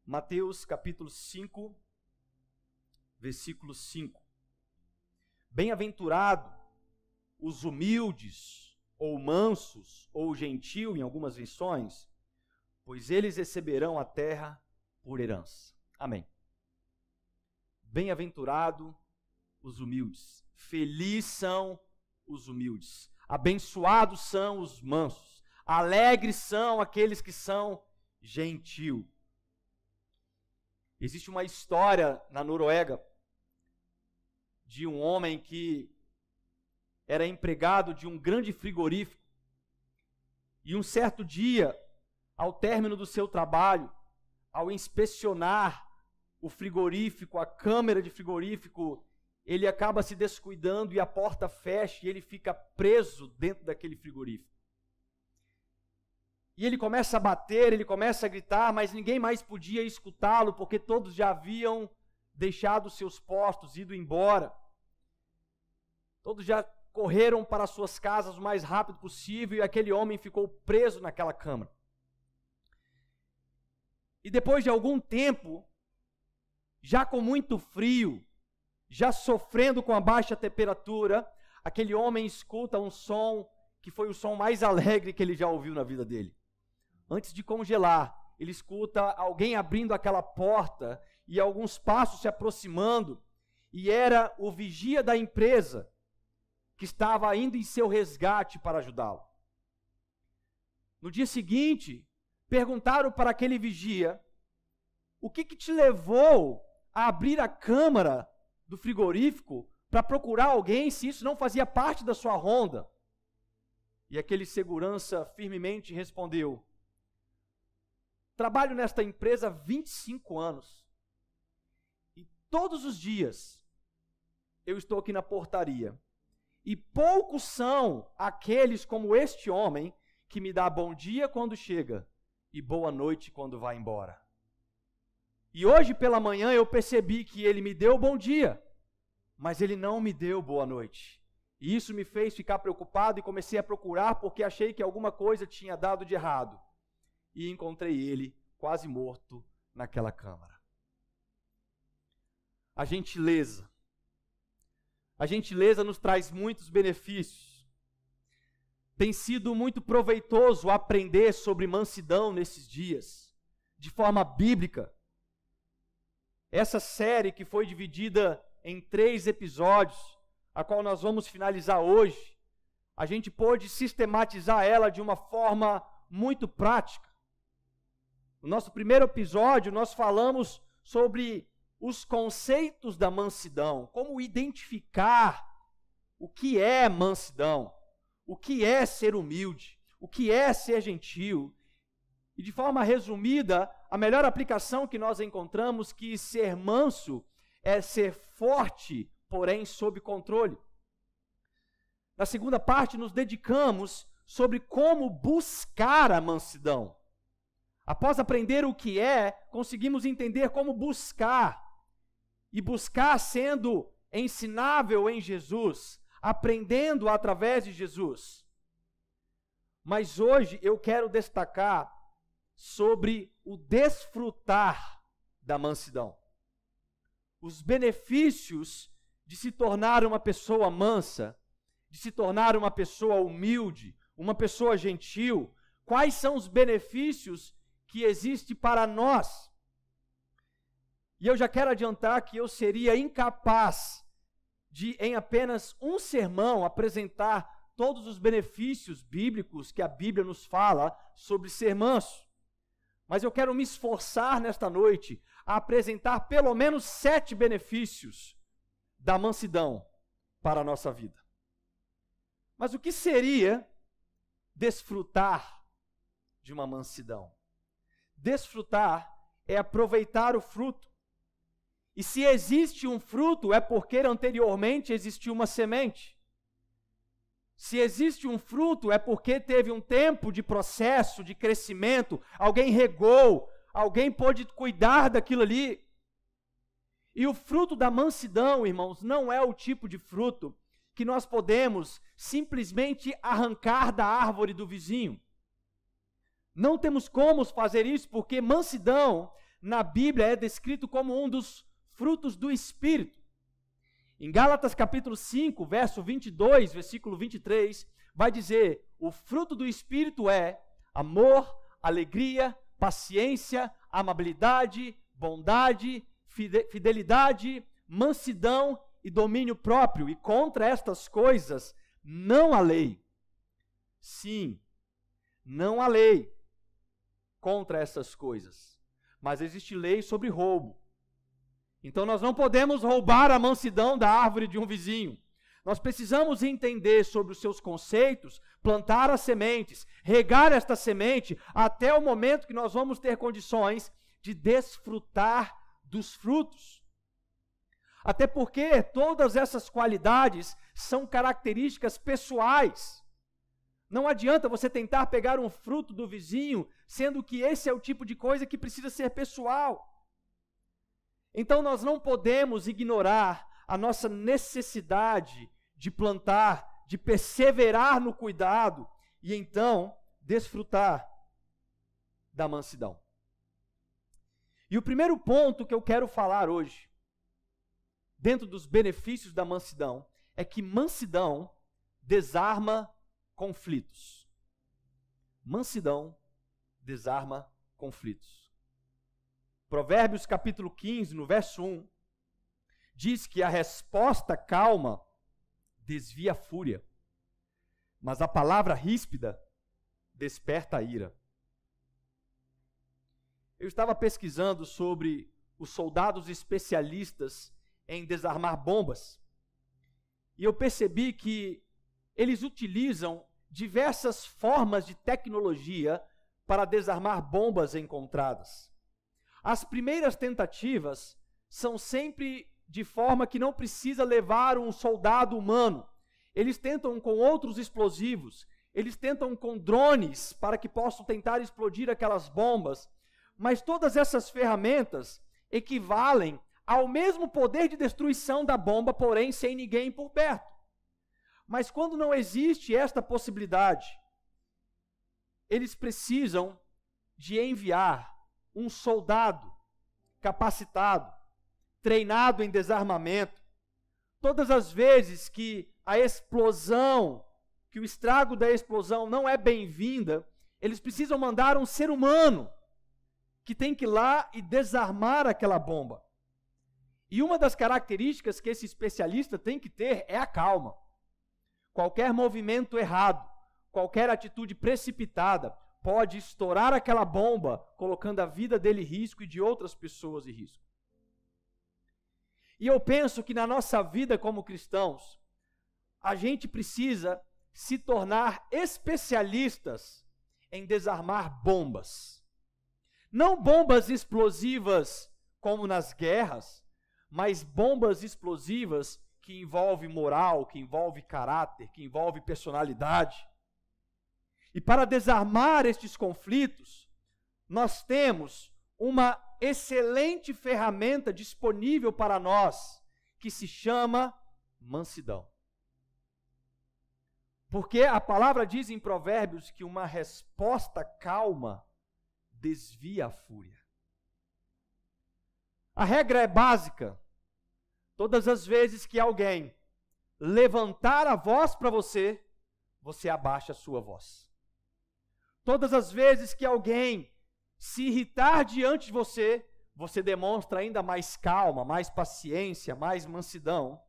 Mateus capítulo 5, versículo 5. Bem-aventurado os humildes, ou mansos, ou gentil, em algumas versões, pois eles receberão a terra por herança. Amém. Bem-aventurado os humildes, felizes são os humildes, abençoados são os mansos, alegres são aqueles que são gentil. Existe uma história na Noruega de um homem que era empregado de um grande frigorífico e um certo dia, ao término do seu trabalho, ao inspecionar o frigorífico, a câmara de frigorífico, ele acaba se descuidando e a porta fecha e ele fica preso dentro daquele frigorífico. E ele começa a bater, ele começa a gritar, mas ninguém mais podia escutá-lo, porque todos já haviam deixado seus postos, ido embora. Todos já correram para suas casas o mais rápido possível e aquele homem ficou preso naquela câmara. E depois de algum tempo, já com muito frio, já sofrendo com a baixa temperatura, aquele homem escuta um som que foi o som mais alegre que ele já ouviu na vida dele. Antes de congelar, ele escuta alguém abrindo aquela porta e alguns passos se aproximando, e era o vigia da empresa que estava indo em seu resgate para ajudá-lo. No dia seguinte, perguntaram para aquele vigia: o que te levou a abrir a câmara do frigorífico para procurar alguém se isso não fazia parte da sua ronda? E aquele segurança firmemente respondeu: trabalho nesta empresa há 25 anos. E todos os dias eu estou aqui na portaria. E poucos são aqueles como este homem que me dá bom dia quando chega e boa noite quando vai embora. E hoje pela manhã eu percebi que ele me deu bom dia, mas ele não me deu boa noite. E isso me fez ficar preocupado e comecei a procurar porque achei que alguma coisa tinha dado de errado. E encontrei ele quase morto naquela câmara. A gentileza nos traz muitos benefícios. Tem sido muito proveitoso aprender sobre mansidão nesses dias, de forma bíblica. Essa série que foi dividida em 3 episódios, a qual nós vamos finalizar hoje, a gente pôde sistematizar ela de uma forma muito prática. No nosso primeiro episódio, nós falamos sobre os conceitos da mansidão, como identificar o que é mansidão, o que é ser humilde, o que é ser gentil. E de forma resumida, a melhor aplicação que nós encontramos que ser manso é ser forte, porém sob controle. Na segunda parte, nos dedicamos sobre como buscar a mansidão. Após aprender o que é, conseguimos entender como buscar. E buscar sendo ensinável em Jesus, aprendendo através de Jesus. Mas hoje eu quero destacar sobre o desfrutar da mansidão. Os benefícios de se tornar uma pessoa mansa, de se tornar uma pessoa humilde, uma pessoa gentil. Quais são os benefícios que existem para nós? E eu já quero adiantar que eu seria incapaz de, em apenas um sermão, apresentar todos os benefícios bíblicos que a Bíblia nos fala sobre ser manso. Mas eu quero me esforçar nesta noite a apresentar pelo menos 7 benefícios da mansidão para a nossa vida. Mas o que seria desfrutar de uma mansidão? Desfrutar é aproveitar o fruto. E se existe um fruto, é porque anteriormente existiu uma semente. Se existe um fruto, é porque teve um tempo de processo, de crescimento, alguém regou, alguém pôde cuidar daquilo ali. E o fruto da mansidão, irmãos, não é o tipo de fruto que nós podemos simplesmente arrancar da árvore do vizinho. Não temos como fazer isso, porque mansidão na Bíblia é descrito como um dos frutos do Espírito. Em Gálatas capítulo 5, verso 22, versículo 23, vai dizer: o fruto do Espírito é amor, alegria, paciência, amabilidade, bondade, fidelidade, mansidão e domínio próprio. E contra estas coisas não há lei. Sim, não há lei contra essas coisas. Mas existe lei sobre roubo. Então nós não podemos roubar a mansidão da árvore de um vizinho. Nós precisamos entender sobre os seus conceitos, plantar as sementes, regar esta semente até o momento que nós vamos ter condições de desfrutar dos frutos. Até porque todas essas qualidades são características pessoais. Não adianta você tentar pegar um fruto do vizinho, sendo que esse é o tipo de coisa que precisa ser pessoal. Então nós não podemos ignorar a nossa necessidade de plantar, de perseverar no cuidado e então desfrutar da mansidão. E o primeiro ponto que eu quero falar hoje, dentro dos benefícios da mansidão, é que mansidão desarma conflitos. Mansidão desarma conflitos. Provérbios capítulo 15, no verso 1, diz que a resposta calma desvia a fúria, mas a palavra ríspida desperta a ira. Eu estava pesquisando sobre os soldados especialistas em desarmar bombas, e eu percebi que eles utilizam diversas formas de tecnologia para desarmar bombas encontradas. As primeiras tentativas são sempre de forma que não precisa levar um soldado humano. Eles tentam com outros explosivos, eles tentam com drones para que possam tentar explodir aquelas bombas, mas todas essas ferramentas equivalem ao mesmo poder de destruição da bomba, porém sem ninguém por perto. Mas quando não existe esta possibilidade, eles precisam de enviar um soldado capacitado, treinado em desarmamento. Todas as vezes que a explosão, que o estrago da explosão não é bem-vinda, eles precisam mandar um ser humano que tem que ir lá e desarmar aquela bomba. E uma das características que esse especialista tem que ter é a calma. Qualquer movimento errado, qualquer atitude precipitada, pode estourar aquela bomba, colocando a vida dele em risco e de outras pessoas em risco. E eu penso que na nossa vida como cristãos, a gente precisa se tornar especialistas em desarmar bombas. Não bombas explosivas como nas guerras, mas bombas explosivas que envolvem moral, que envolvem caráter, que envolvem personalidade. E para desarmar estes conflitos, nós temos uma excelente ferramenta disponível para nós, que se chama mansidão. Porque a palavra diz em Provérbios que uma resposta calma desvia a fúria. A regra é básica. Todas as vezes que alguém levantar a voz para você, você abaixa a sua voz. Todas as vezes que alguém se irritar diante de você, você demonstra ainda mais calma, mais paciência, mais mansidão,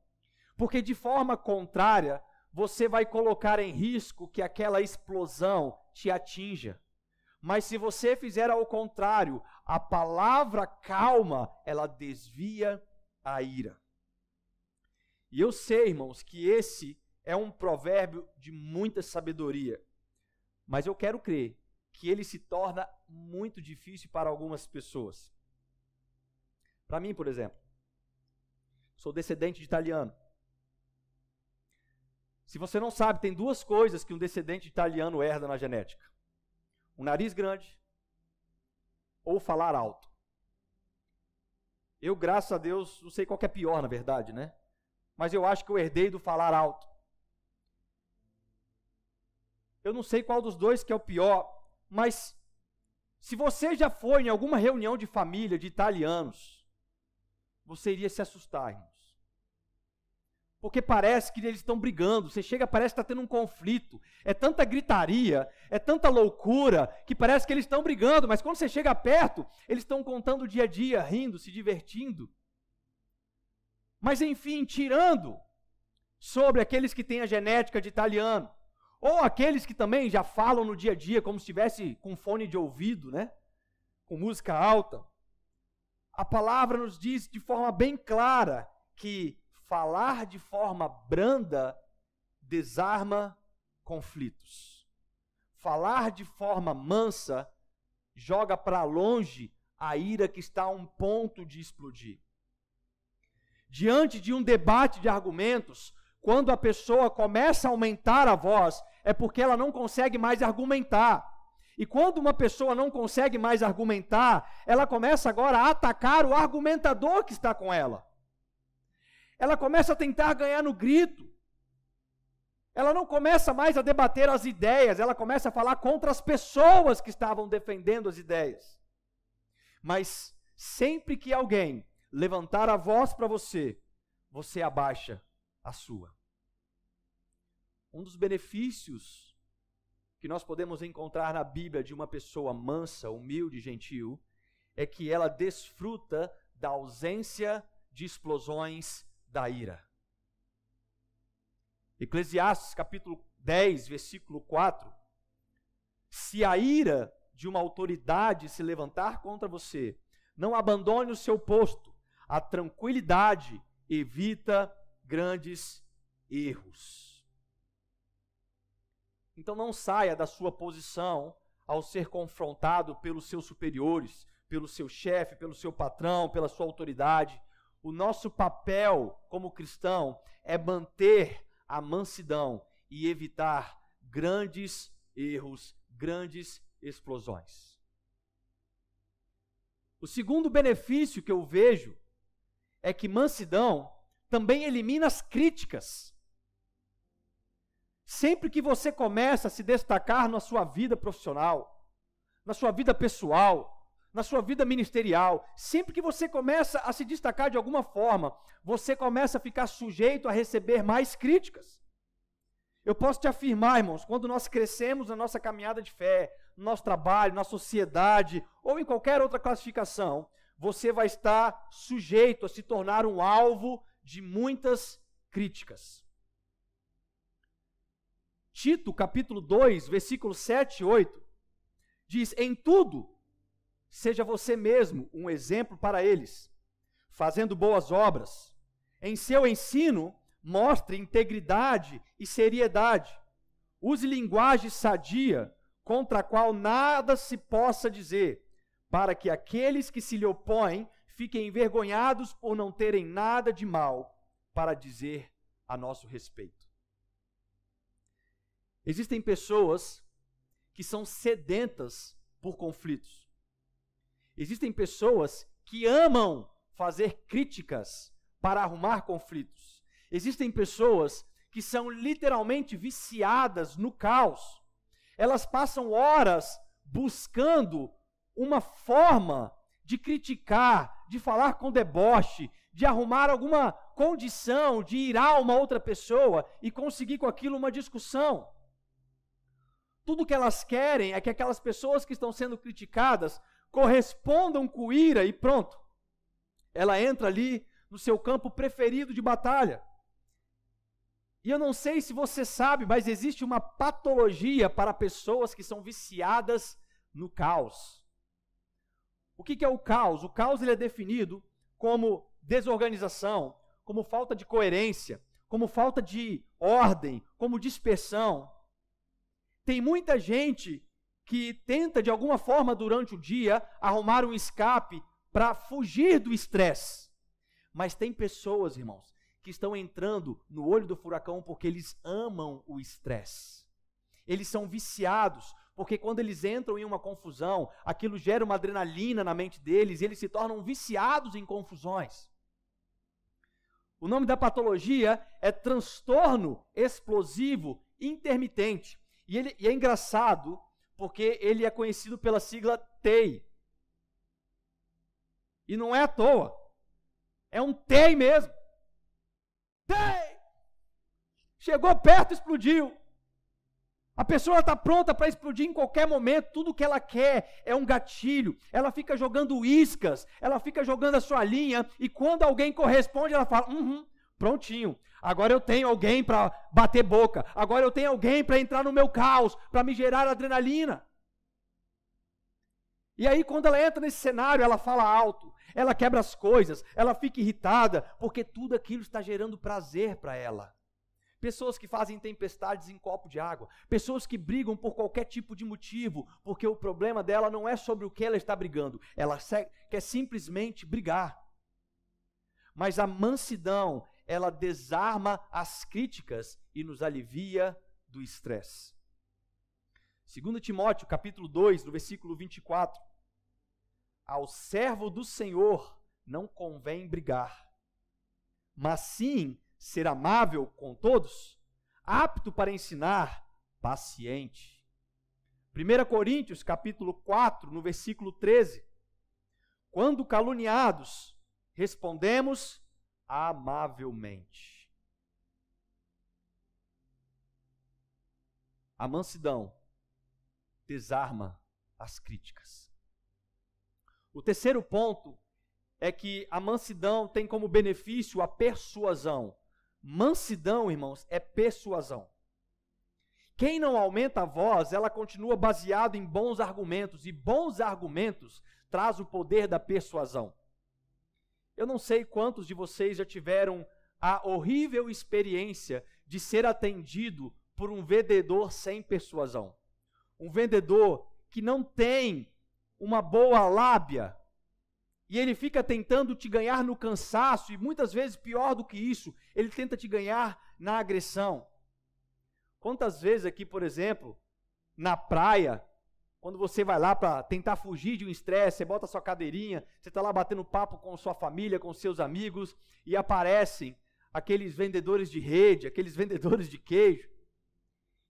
porque de forma contrária, você vai colocar em risco que aquela explosão te atinja. Mas se você fizer ao contrário, a palavra calma, ela desvia a ira. E eu sei, irmãos, que esse é um provérbio de muita sabedoria. Mas eu quero crer que ele se torna muito difícil para algumas pessoas. Para mim, por exemplo, sou descendente de italiano. Se você não sabe, tem duas coisas que um descendente de italiano herda na genética: um nariz grande ou falar alto. Eu, graças a Deus, não sei qual que é pior, na verdade, né? Mas eu acho que eu herdei do falar alto. Eu não sei qual dos dois que é o pior, mas Se você já foi em alguma reunião de família de italianos, você iria se assustar, irmãos. Porque parece que eles estão brigando. Você chega, parece que está tendo um conflito. É tanta gritaria, é tanta loucura, que parece que eles estão brigando. Mas quando você chega perto, eles estão contando o dia a dia, rindo, se divertindo. Mas enfim, tirando sobre aqueles que têm a genética de italiano, ou aqueles que também já falam no dia a dia como se estivesse com fone de ouvido, né? Com música alta. A palavra nos diz de forma bem clara que falar de forma branda desarma conflitos. Falar de forma mansa joga para longe a ira que está a um ponto de explodir. Diante de um debate de argumentos, quando a pessoa começa a aumentar a voz, é porque ela não consegue mais argumentar. E quando uma pessoa não consegue mais argumentar, ela começa agora a atacar o argumentador que está com ela. Ela começa a tentar ganhar no grito. Ela não começa mais a debater as ideias, ela começa a falar contra as pessoas que estavam defendendo as ideias. Mas sempre que alguém levantar a voz para você, você abaixa a sua. Um dos benefícios que nós podemos encontrar na Bíblia de uma pessoa mansa, humilde, gentil, é que ela desfruta da ausência de explosões da ira. Eclesiastes capítulo 10, versículo 4. Se a ira de uma autoridade se levantar contra você, não abandone o seu posto. A tranquilidade evita grandes erros. Então não saia da sua posição ao ser confrontado pelos seus superiores, pelo seu chefe, pelo seu patrão, pela sua autoridade. O nosso papel como cristão é manter a mansidão e evitar grandes erros, grandes explosões. O segundo benefício que eu vejo é que mansidão também elimina as críticas. Sempre que você começa a se destacar na sua vida profissional, na sua vida pessoal, na sua vida ministerial, sempre que você começa a se destacar de alguma forma, você começa a ficar sujeito a receber mais críticas. Eu posso te afirmar, irmãos, quando nós crescemos na nossa caminhada de fé, no nosso trabalho, na sociedade, ou em qualquer outra classificação, você vai estar sujeito a se tornar um alvo de muitas críticas. Tito, capítulo 2, versículos 7 e 8, diz: em tudo, seja você mesmo um exemplo para eles, fazendo boas obras. Em seu ensino, mostre integridade e seriedade. Use linguagem sadia, contra a qual nada se possa dizer, para que aqueles que se lhe opõem fiquem envergonhados por não terem nada de mal para dizer a nosso respeito. Existem pessoas que são sedentas por conflitos. Existem pessoas que amam fazer críticas para arrumar conflitos. Existem pessoas que são literalmente viciadas no caos. Elas passam horas buscando uma forma de criticar, de falar com deboche, de arrumar alguma condição de irar uma outra pessoa e conseguir com aquilo uma discussão. Tudo que elas querem é que aquelas pessoas que estão sendo criticadas correspondam com ira e pronto. Ela entra ali no seu campo preferido de batalha. E eu não sei se você sabe, mas existe uma patologia para pessoas que são viciadas no caos. O que é o caos? O caos ele é definido como desorganização, como falta de coerência, como falta de ordem, como dispersão. Tem muita gente que tenta de alguma forma durante o dia arrumar um escape para fugir do estresse. Mas tem pessoas, irmãos, que estão entrando no olho do furacão porque eles amam o estresse. Eles são viciados, porque quando eles entram em uma confusão, aquilo gera uma adrenalina na mente deles e eles se tornam viciados em confusões. O nome da patologia é transtorno explosivo intermitente. E é engraçado porque ele é conhecido pela sigla TEI. E não é à toa. É um TEI mesmo. TEI! Chegou perto, explodiu. A pessoa está pronta para explodir em qualquer momento. Tudo que ela quer é um gatilho. Ela fica jogando iscas, ela fica jogando a sua linha, e quando alguém corresponde, ela fala, prontinho. Agora eu tenho alguém para bater boca. Agora eu tenho alguém para entrar no meu caos, para me gerar adrenalina. E aí, quando ela entra nesse cenário, ela fala alto, ela quebra as coisas, ela fica irritada, porque tudo aquilo está gerando prazer para ela. Pessoas que fazem tempestades em copo de água. Pessoas que brigam por qualquer tipo de motivo, porque o problema dela não é sobre o que ela está brigando. Ela quer simplesmente brigar. Mas a mansidão, ela desarma as críticas e nos alivia do estresse. 2 Timóteo, capítulo 2, no versículo 24. Ao servo do Senhor não convém brigar, mas sim ser amável com todos, apto para ensinar, paciente. 1 Coríntios, capítulo 4, no versículo 13. Quando caluniados, respondemos amavelmente. A mansidão desarma as críticas. O terceiro ponto é que a mansidão tem como benefício a persuasão. Mansidão, irmãos, é persuasão. Quem não aumenta a voz, ela continua baseado em bons argumentos, e bons argumentos traz o poder da persuasão. Eu não sei quantos de vocês já tiveram a horrível experiência de ser atendido por um vendedor sem persuasão. Um vendedor que não tem uma boa lábia, e ele fica tentando te ganhar no cansaço, e muitas vezes, pior do que isso, ele tenta te ganhar na agressão. Quantas vezes aqui, por exemplo, na praia, quando você vai lá para tentar fugir de um estresse, você bota a sua cadeirinha, você está lá batendo papo com sua família, com seus amigos, e aparecem aqueles vendedores de rede, aqueles vendedores de queijo,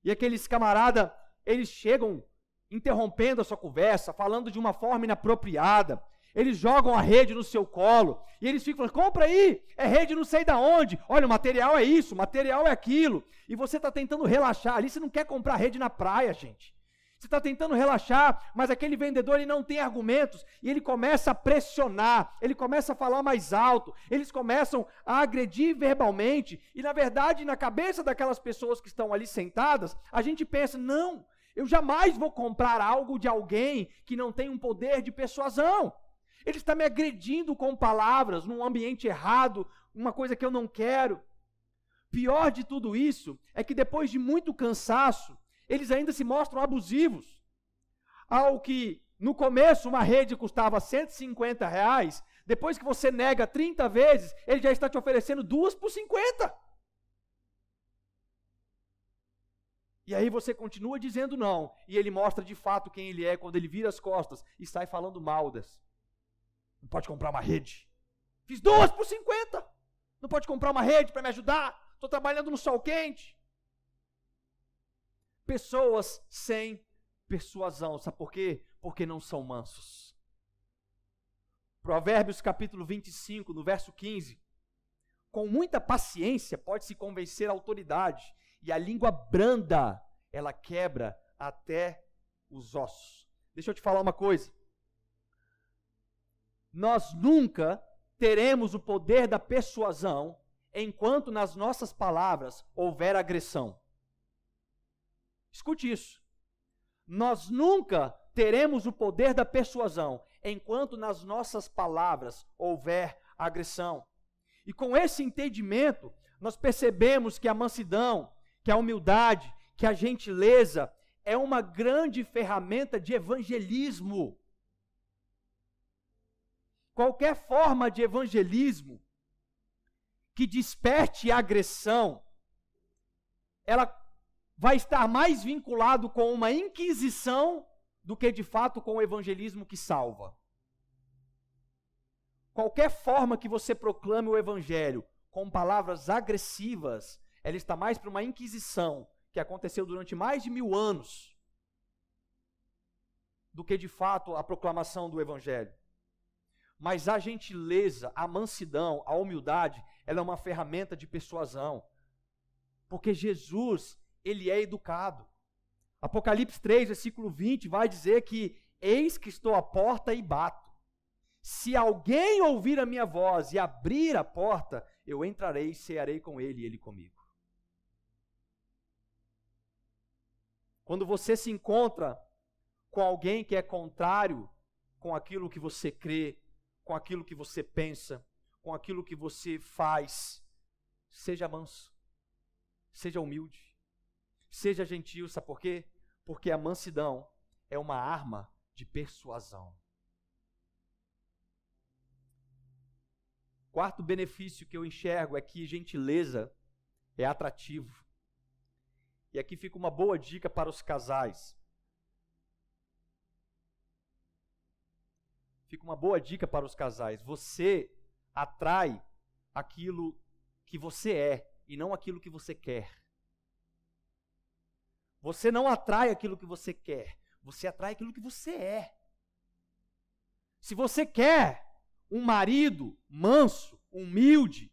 e aqueles camaradas, eles chegam interrompendo a sua conversa, falando de uma forma inapropriada. Eles jogam a rede no seu colo, e eles ficam falando, compra aí, é rede não sei da onde, olha, o material é isso, o material é aquilo, e você está tentando relaxar ali, você não quer comprar rede na praia, gente. Você está tentando relaxar, mas aquele vendedor ele não tem argumentos, e ele começa a pressionar, ele começa a falar mais alto, eles começam a agredir verbalmente, e na verdade, na cabeça daquelas pessoas que estão ali sentadas, a gente pensa, não, eu jamais vou comprar algo de alguém que não tem um poder de persuasão. Ele está me agredindo com palavras, num ambiente errado, uma coisa que eu não quero. Pior de tudo isso é que depois de muito cansaço, eles ainda se mostram abusivos. Ao que no começo uma rede custava R$150, depois que você nega 30 vezes, ele já está te oferecendo 2 por 50. E aí você continua dizendo não, e ele mostra de fato quem ele é quando ele vira as costas e sai falando mal das. Não pode comprar uma rede. Fiz 2 por 50. Não pode comprar uma rede para me ajudar. Estou trabalhando no sol quente. Pessoas sem persuasão. Sabe por quê? Porque não são mansos. Provérbios capítulo 25, no verso 15. Com muita paciência pode-se convencer a autoridade, e a língua branda, ela quebra até os ossos. Deixa eu te falar uma coisa. Nós nunca teremos o poder da persuasão enquanto nas nossas palavras houver agressão. Escute isso. Nós nunca teremos o poder da persuasão enquanto nas nossas palavras houver agressão. E com esse entendimento, nós percebemos que a mansidão, que a humildade, que a gentileza é uma grande ferramenta de evangelismo. Qualquer forma de evangelismo que desperte agressão, ela vai estar mais vinculado com uma inquisição do que de fato com o evangelismo que salva. Qualquer forma que você proclame o evangelho com palavras agressivas, ela está mais para uma inquisição que aconteceu durante mais de 1000 anos. do que de fato a proclamação do Evangelho. Mas a gentileza, a mansidão, a humildade, ela é uma ferramenta de persuasão. Porque Jesus, ele é educado. Apocalipse 3, versículo 20, vai dizer que eis que estou à porta e bato. Se alguém ouvir a minha voz e abrir a porta, eu entrarei e cearei com ele e ele comigo. Quando você se encontra com alguém que é contrário com aquilo que você crê, com aquilo que você pensa, com aquilo que você faz, seja manso, seja humilde, seja gentil, sabe por quê? Porque a mansidão é uma arma de persuasão. Quarto benefício que eu enxergo é que gentileza é atrativo. E aqui fica uma boa dica para os casais. Fica uma boa dica para os casais. Você atrai aquilo que você é e não aquilo que você quer. Você não atrai aquilo que você quer, você atrai aquilo que você é. Se você quer um marido manso, humilde,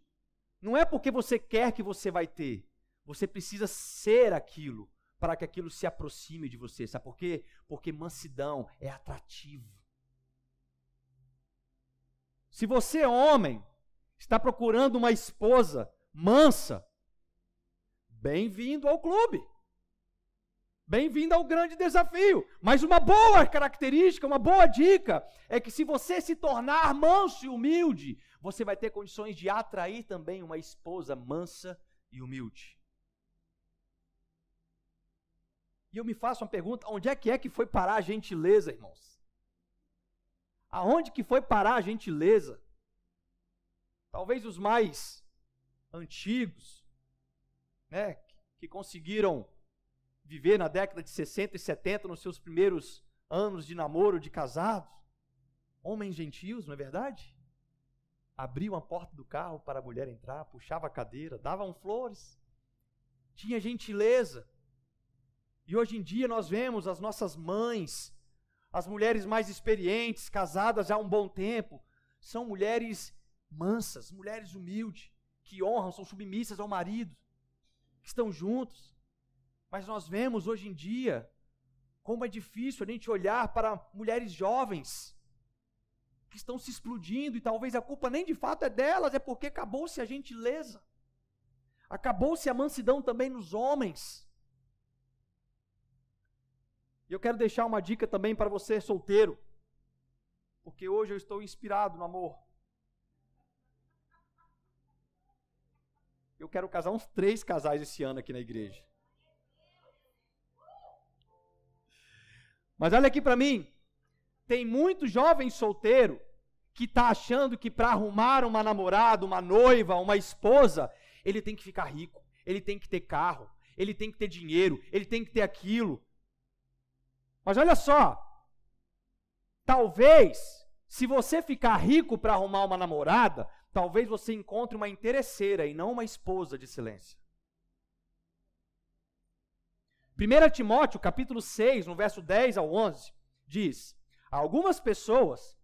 não é porque você quer que você vai ter. Você precisa ser aquilo para que aquilo se aproxime de você. Sabe por quê? Porque mansidão é atrativo. Se você, homem, está procurando uma esposa mansa, bem-vindo ao clube. Bem-vindo ao grande desafio. Mas uma boa característica, uma boa dica, é que se você se tornar manso e humilde, você vai ter condições de atrair também uma esposa mansa e humilde. E eu me faço uma pergunta, onde é que foi parar a gentileza, irmãos? Aonde que foi parar a gentileza? Talvez os mais antigos, né, que conseguiram viver na década de 60 e 70, nos seus primeiros anos de namoro, de casados. Homens gentios, não é verdade? Abriam a porta do carro para a mulher entrar, puxava a cadeira, davam flores. Tinha gentileza. E hoje em dia nós vemos as nossas mães, as mulheres mais experientes, casadas já há um bom tempo, são mulheres mansas, mulheres humildes, que honram, são submissas ao marido, que estão juntos. Mas nós vemos hoje em dia como é difícil a gente olhar para mulheres jovens que estão se explodindo e talvez a culpa nem de fato é delas, é porque acabou-se a gentileza. Acabou-se a mansidão também nos homens. E eu quero deixar uma dica também para você solteiro, porque hoje eu estou inspirado no amor. Eu quero casar uns 3 casais esse ano aqui na igreja. Mas olha aqui para mim, tem muito jovem solteiro que está achando que para arrumar uma namorada, uma noiva, uma esposa, ele tem que ficar rico, ele tem que ter carro, ele tem que ter dinheiro, ele tem que ter aquilo. Mas olha só, talvez, se você ficar rico para arrumar uma namorada, talvez você encontre uma interesseira e não uma esposa de excelência. 1 Timóteo, capítulo 6, no verso 10 ao 11, diz: algumas pessoas,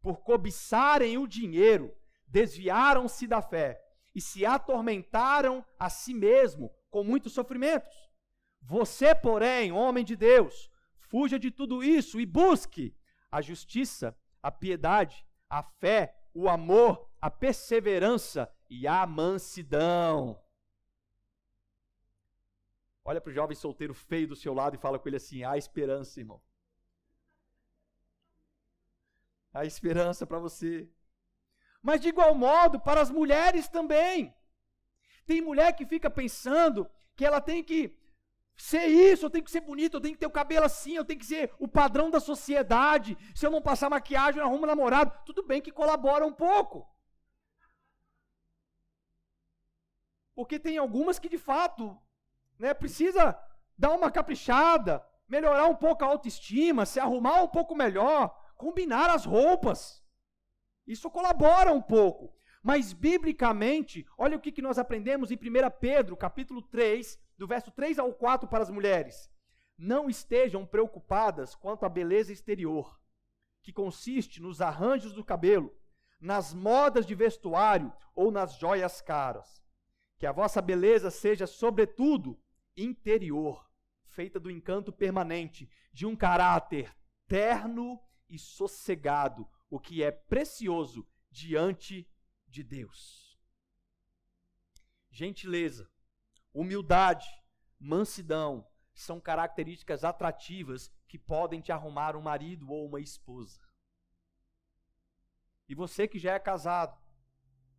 por cobiçarem o dinheiro, desviaram-se da fé e se atormentaram a si mesmo com muitos sofrimentos. Você, porém, homem de Deus, fuja de tudo isso e busque a justiça, a piedade, a fé, o amor, a perseverança e a mansidão. Olha para o jovem solteiro feio do seu lado e fala com ele assim: há esperança, irmão. Há esperança para você. Mas de igual modo, para as mulheres também. Tem mulher que fica pensando que ela tem que ser isso, eu tenho que ser bonito, eu tenho que ter o cabelo assim, eu tenho que ser o padrão da sociedade. Se eu não passar maquiagem, eu arrumo namorado. Tudo bem que colabora um pouco. Porque tem algumas que de fato, né, precisa dar uma caprichada, melhorar um pouco a autoestima, se arrumar um pouco melhor, combinar as roupas. Isso colabora um pouco. Mas biblicamente, olha o que nós aprendemos em 1 Pedro, capítulo 3, do verso 3 ao 4 para as mulheres. não estejam preocupadas quanto à beleza exterior, que consiste nos arranjos do cabelo, nas modas de vestuário ou nas joias caras. Que a vossa beleza seja, sobretudo, interior, feita do encanto permanente, de um caráter terno e sossegado, o que é precioso diante de Deus. Gentileza, humildade, mansidão são características atrativas que podem te arrumar um marido ou uma esposa. E você que já é casado,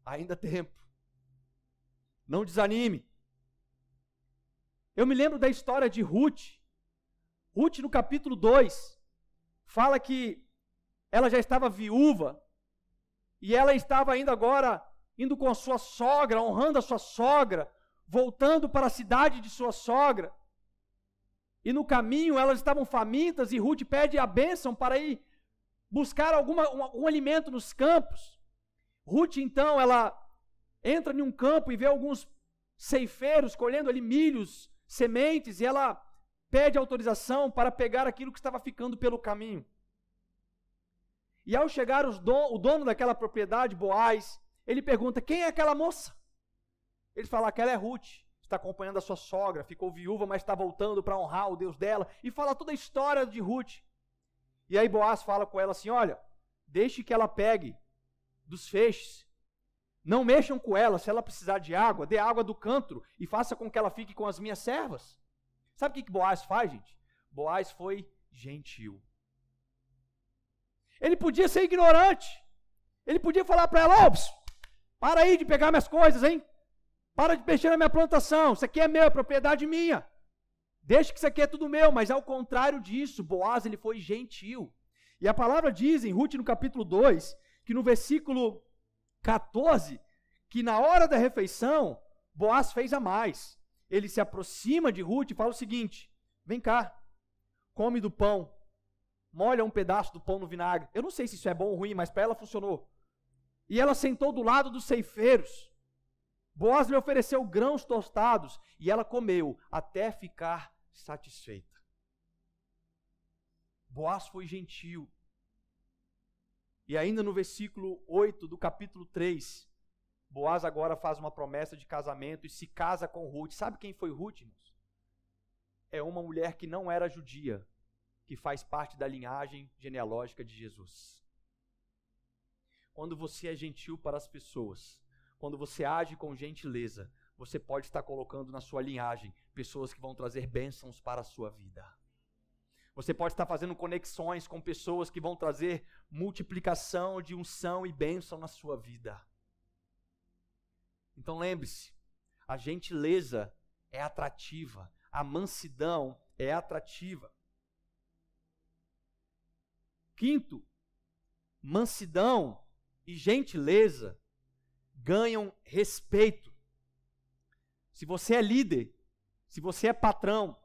ainda há tempo, não desanime. Eu me lembro da história de Ruth. Ruth, no capítulo 2, fala que ela já estava viúva e ela estava ainda agora indo com a sua sogra, honrando a sua sogra, voltando para a cidade de sua sogra. E no caminho elas estavam famintas e Ruth pede a bênção para ir buscar um alimento nos campos. Ruth, então, ela entra em um campo e vê alguns ceifeiros colhendo ali milhos, sementes, e ela pede autorização para pegar aquilo que estava ficando pelo caminho. E ao chegar o dono daquela propriedade, Boaz, ele pergunta: quem é aquela moça? Ele fala que ela é Ruth, está acompanhando a sua sogra, ficou viúva, mas está voltando para honrar o Deus dela, e fala toda a história de Ruth. E aí Boaz fala com ela assim: olha, deixe que ela pegue dos feixes, não mexam com ela, se ela precisar de água, dê água do cântaro e faça com que ela fique com as minhas servas. Sabe o que Boaz faz, gente? Boaz foi gentil. Ele podia ser ignorante, ele podia falar para ela: ô, para aí de pegar minhas coisas, hein? Para de mexer na minha plantação, isso aqui é meu, é propriedade minha. Deixa que isso aqui é tudo meu. Mas ao contrário disso, Boaz, ele foi gentil. E a palavra diz em Ruth, no capítulo 2, que no versículo 14, que na hora da refeição, Boaz fez a mais. Ele se aproxima de Ruth e fala o seguinte: vem cá, come do pão, molha um pedaço do pão no vinagre. Eu não sei se isso é bom ou ruim, mas para ela funcionou. E ela sentou do lado dos ceifeiros. Boaz lhe ofereceu grãos tostados e ela comeu até ficar satisfeita. Boaz foi gentil. E ainda no versículo 8 do capítulo 3, Boaz agora faz uma promessa de casamento e se casa com Ruth. Sabe quem foi Ruth, irmãos? É uma mulher que não era judia, que faz parte da linhagem genealógica de Jesus. Quando você é gentil para as pessoas, quando você age com gentileza, você pode estar colocando na sua linhagem pessoas que vão trazer bênçãos para a sua vida. Você pode estar fazendo conexões com pessoas que vão trazer multiplicação de unção e bênção na sua vida. Então lembre-se, a gentileza é atrativa, a mansidão é atrativa. Quinto, mansidão e gentileza ganham respeito. Se você é líder, se você é patrão,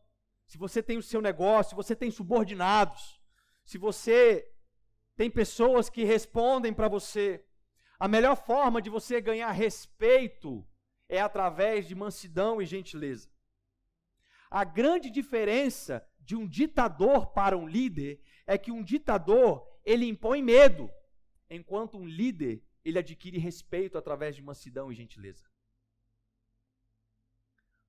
se você tem o seu negócio, se você tem subordinados, se você tem pessoas que respondem para você, a melhor forma de você ganhar respeito é através de mansidão e gentileza. A grande diferença de um ditador para um líder é que um ditador, ele impõe medo, enquanto um líder, ele adquire respeito através de mansidão e gentileza.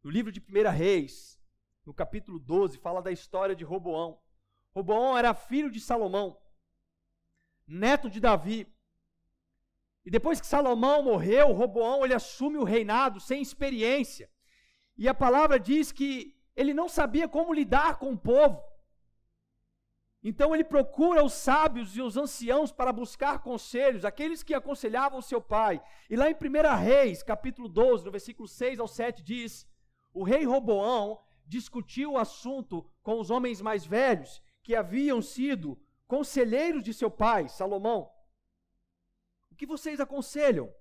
No livro de 1 Reis, no capítulo 12, fala da história de Roboão. Roboão era filho de Salomão, neto de Davi. E depois que Salomão morreu, Roboão ele assume o reinado sem experiência. E a palavra diz que ele não sabia como lidar com o povo. Então ele procura os sábios e os anciãos para buscar conselhos, aqueles que aconselhavam seu pai. E lá em 1 Reis, capítulo 12, no versículo 6 ao 7, diz: o rei Roboão discutiu o assunto com os homens mais velhos, que haviam sido conselheiros de seu pai, Salomão. O que vocês aconselham?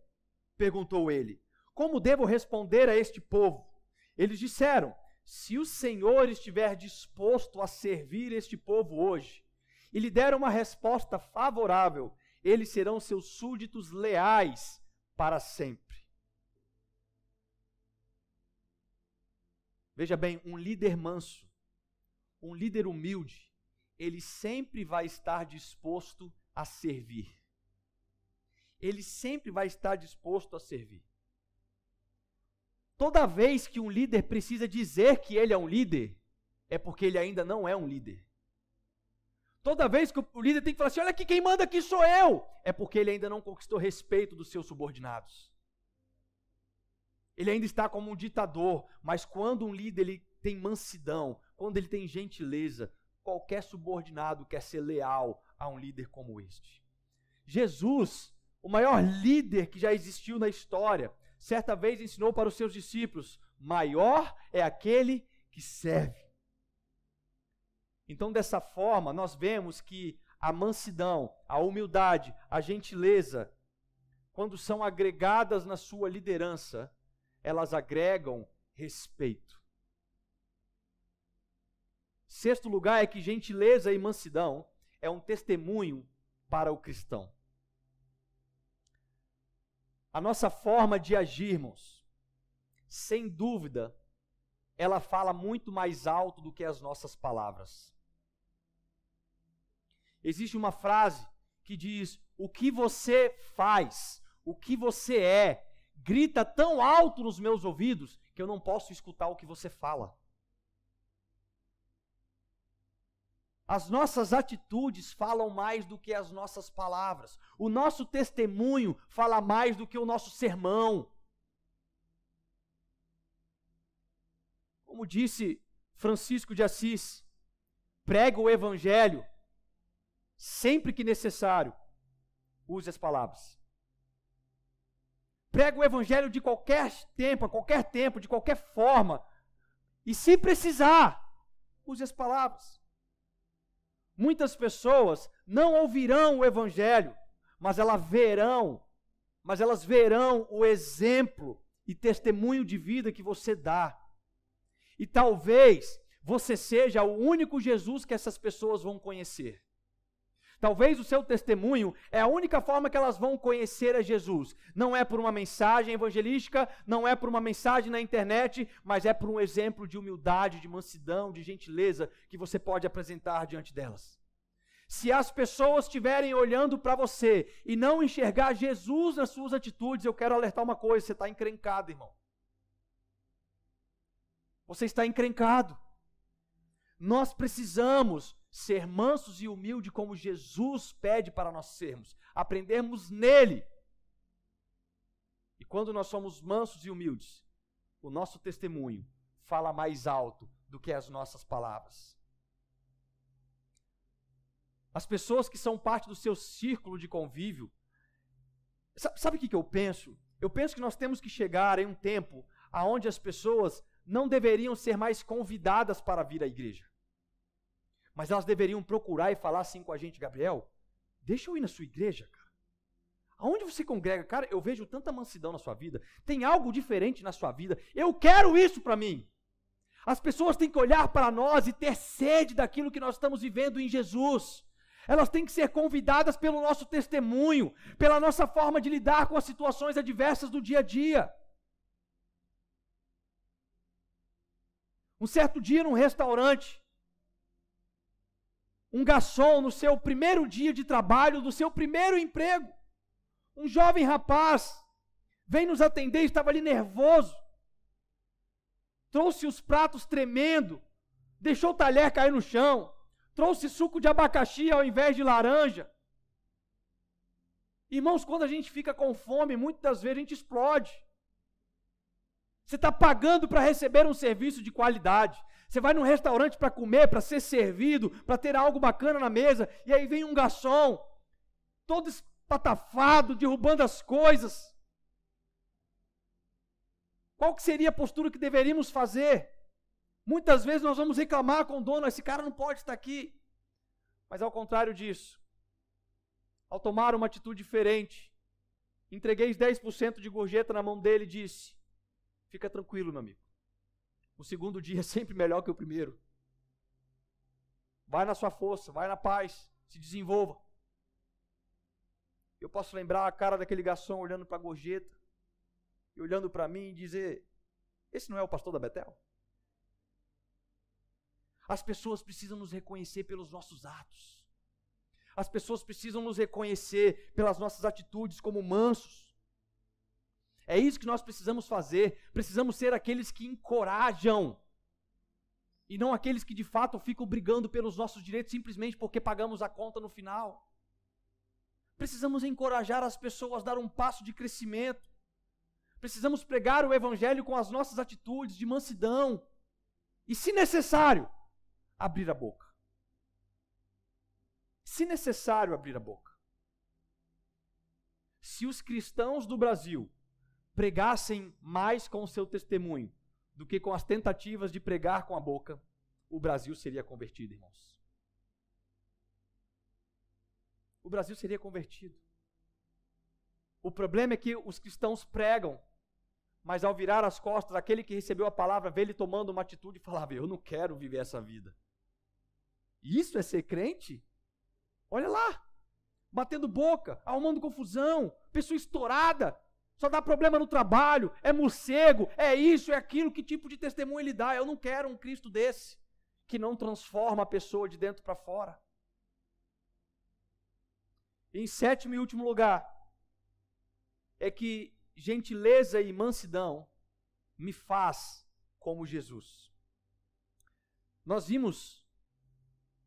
Perguntou ele. Como devo responder a este povo? Eles disseram: se o Senhor estiver disposto a servir este povo hoje, e lhe der uma resposta favorável, eles serão seus súditos leais para sempre. Veja bem, um líder manso, um líder humilde, ele sempre vai estar disposto a servir. Ele sempre vai estar disposto a servir. Toda vez que um líder precisa dizer que ele é um líder, é porque ele ainda não é um líder. Toda vez que o líder tem que falar assim, olha aqui, quem manda aqui sou eu, é porque ele ainda não conquistou respeito dos seus subordinados. Ele ainda está como um ditador, mas quando um líder ele tem mansidão, quando ele tem gentileza, qualquer subordinado quer ser leal a um líder como este. Jesus, o maior líder que já existiu na história, certa vez ensinou para os seus discípulos, maior é aquele que serve. Então, dessa forma, nós vemos que a mansidão, a humildade, a gentileza, quando são agregadas na sua liderança, elas agregam respeito. Sexto lugar é que gentileza e mansidão é um testemunho para o cristão. A nossa forma de agirmos, sem dúvida, ela fala muito mais alto do que as nossas palavras. Existe uma frase que diz, o que você faz, o que você é, grita tão alto nos meus ouvidos que eu não posso escutar o que você fala. As nossas atitudes falam mais do que as nossas palavras. O nosso testemunho fala mais do que o nosso sermão. Como disse Francisco de Assis, prega o evangelho sempre que necessário, use as palavras. Prega o evangelho de qualquer tempo, de qualquer forma. E se precisar, use as palavras. Muitas pessoas não ouvirão o evangelho, mas elas verão o exemplo e testemunho de vida que você dá. E talvez você seja o único Jesus que essas pessoas vão conhecer. Talvez o seu testemunho é a única forma que elas vão conhecer a Jesus. Não é por uma mensagem evangelística, não é por uma mensagem na internet, mas é por um exemplo de humildade, de mansidão, de gentileza que você pode apresentar diante delas. Se as pessoas estiverem olhando para você e não enxergar Jesus nas suas atitudes, eu quero alertar uma coisa, você está encrencado, irmão. Você está encrencado. Nós precisamos ser mansos e humildes como Jesus pede para nós sermos. Aprendermos nele. E quando nós somos mansos e humildes, o nosso testemunho fala mais alto do que as nossas palavras. As pessoas que são parte do seu círculo de convívio, sabe o que eu penso? Eu penso que nós temos que chegar em um tempo onde as pessoas não deveriam ser mais convidadas para vir à igreja. Mas elas deveriam procurar e falar assim com a gente, Gabriel, deixa eu ir na sua igreja, cara. Aonde você congrega? Cara, eu vejo tanta mansidão na sua vida, tem algo diferente na sua vida, eu quero isso para mim. As pessoas têm que olhar para nós e ter sede daquilo que nós estamos vivendo em Jesus. Elas têm que ser convidadas pelo nosso testemunho, pela nossa forma de lidar com as situações adversas do dia a dia. Um certo dia num restaurante, um garçom no seu primeiro dia de trabalho, no seu primeiro emprego, um jovem rapaz vem nos atender, estava ali nervoso, trouxe os pratos tremendo, deixou o talher cair no chão, trouxe suco de abacaxi ao invés de laranja. Irmãos, quando a gente fica com fome, muitas das vezes a gente explode. Você está pagando para receber um serviço de qualidade. Você vai num restaurante para comer, para ser servido, para ter algo bacana na mesa, e aí vem um garçom, todo espatafado, derrubando as coisas. Qual que seria a postura que deveríamos fazer? Muitas vezes nós vamos reclamar com o dono, esse cara não pode estar aqui. Mas ao contrário disso, ao tomar uma atitude diferente, entreguei 10% de gorjeta na mão dele e disse, fica tranquilo, meu amigo. O segundo dia é sempre melhor que o primeiro. Vai na sua força, vai na paz, se desenvolva. Eu posso lembrar a cara daquele garçom olhando para a gorjeta e olhando para mim e dizer, esse não é o pastor da Betel? As pessoas precisam nos reconhecer pelos nossos atos. As pessoas precisam nos reconhecer pelas nossas atitudes como mansos. É isso que nós precisamos fazer. Precisamos ser aqueles que encorajam. E não aqueles que de fato ficam brigando pelos nossos direitos simplesmente porque pagamos a conta no final. Precisamos encorajar as pessoas a dar um passo de crescimento. Precisamos pregar o evangelho com as nossas atitudes de mansidão. E, se necessário, abrir a boca. Se necessário, abrir a boca. Se os cristãos do Brasil pregassem mais com o seu testemunho do que com as tentativas de pregar com a boca, o Brasil seria convertido, irmãos. O Brasil seria convertido. O problema é que os cristãos pregam, mas ao virar as costas, aquele que recebeu a palavra vê ele tomando uma atitude e falava: eu não quero viver essa vida. Isso é ser crente? Olha lá, batendo boca, arrumando confusão, pessoa estourada, só dá problema no trabalho, é morcego, é isso, é aquilo, que tipo de testemunho ele dá? Eu não quero um Cristo desse, que não transforma a pessoa de dentro para fora. E em sétimo e último lugar, é que gentileza e mansidão me faz como Jesus. Nós vimos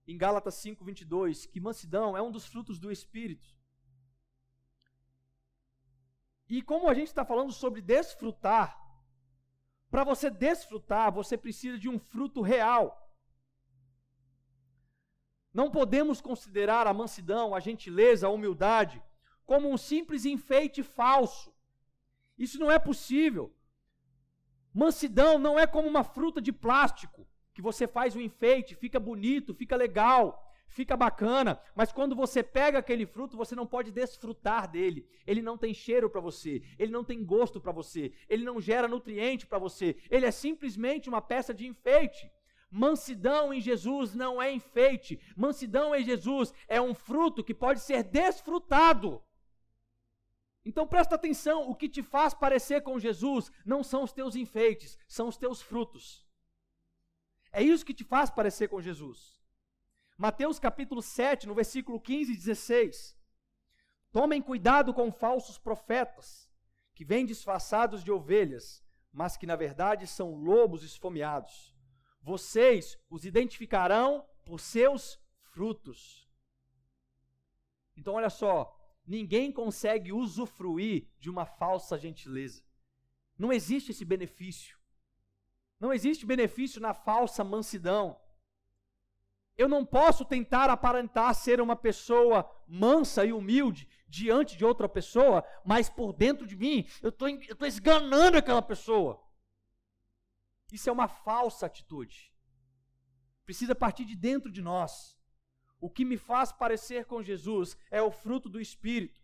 em Gálatas 5:22 que mansidão é um dos frutos do Espírito. E como a gente está falando sobre desfrutar, para você desfrutar, você precisa de um fruto real. Não podemos considerar a mansidão, a gentileza, a humildade como um simples enfeite falso. Isso não é possível. Mansidão não é como uma fruta de plástico, que você faz um enfeite, fica bonito, fica legal, fica bacana, mas quando você pega aquele fruto, você não pode desfrutar dele. Ele não tem cheiro para você, ele não tem gosto para você, ele não gera nutriente para você, ele é simplesmente uma peça de enfeite. Mansidão em Jesus não é enfeite. Mansidão em Jesus é um fruto que pode ser desfrutado. Então presta atenção, o que te faz parecer com Jesus não são os teus enfeites, são os teus frutos. É isso que te faz parecer com Jesus. Mateus capítulo 7, no versículo 15 e 16. Tomem cuidado com falsos profetas, que vêm disfarçados de ovelhas, mas que na verdade são lobos esfomeados. Vocês os identificarão por seus frutos. Então olha só, ninguém consegue usufruir de uma falsa gentileza. Não existe esse benefício. Não existe benefício na falsa mansidão. Eu não posso tentar aparentar ser uma pessoa mansa e humilde diante de outra pessoa, mas por dentro de mim eu estou esganando aquela pessoa. Isso é uma falsa atitude. Precisa partir de dentro de nós. O que me faz parecer com Jesus é o fruto do Espírito,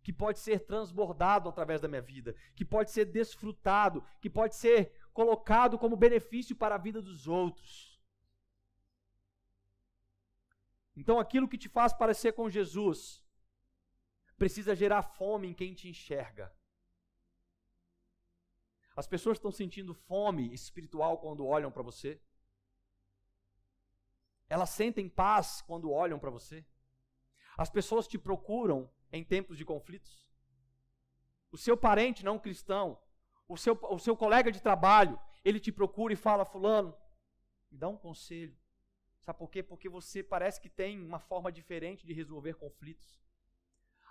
que pode ser transbordado através da minha vida, que pode ser desfrutado, que pode ser colocado como benefício para a vida dos outros. Então aquilo que te faz parecer com Jesus precisa gerar fome em quem te enxerga. As pessoas estão sentindo fome espiritual quando olham para você? Elas sentem paz quando olham para você? As pessoas te procuram em tempos de conflitos? O seu parente não cristão, o seu colega de trabalho, ele te procura e fala: fulano, me dá um conselho. Sabe por quê? Porque você parece que tem uma forma diferente de resolver conflitos.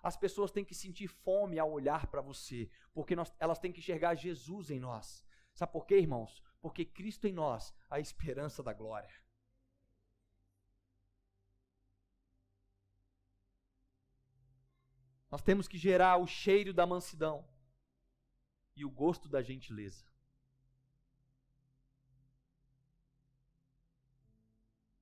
As pessoas têm que sentir fome ao olhar para você, porque elas têm que enxergar Jesus em nós. Sabe por quê, irmãos? Porque Cristo em nós, a esperança da glória. Nós temos que gerar o cheiro da mansidão e o gosto da gentileza.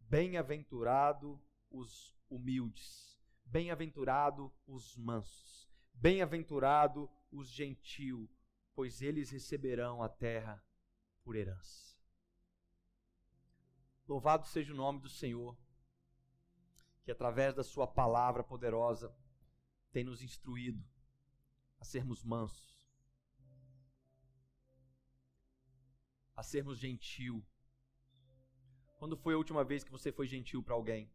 Bem-aventurado os humildes, bem-aventurado os mansos, bem-aventurado os gentil, pois eles receberão a terra por herança. Louvado seja o nome do Senhor, que através da sua palavra poderosa tem nos instruído a sermos mansos, a sermos gentil, Quando foi a última vez que você foi gentil para alguém?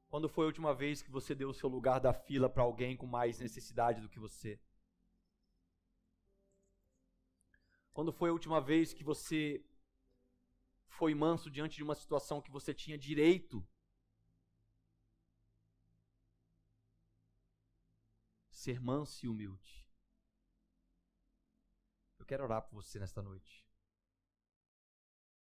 Quando foi a última vez que você deu o seu lugar da fila para alguém com mais necessidade do que você? Quando foi a última vez que você foi manso diante de uma situação que você tinha direito? Ser manso e humilde. Eu quero orar por você nesta noite.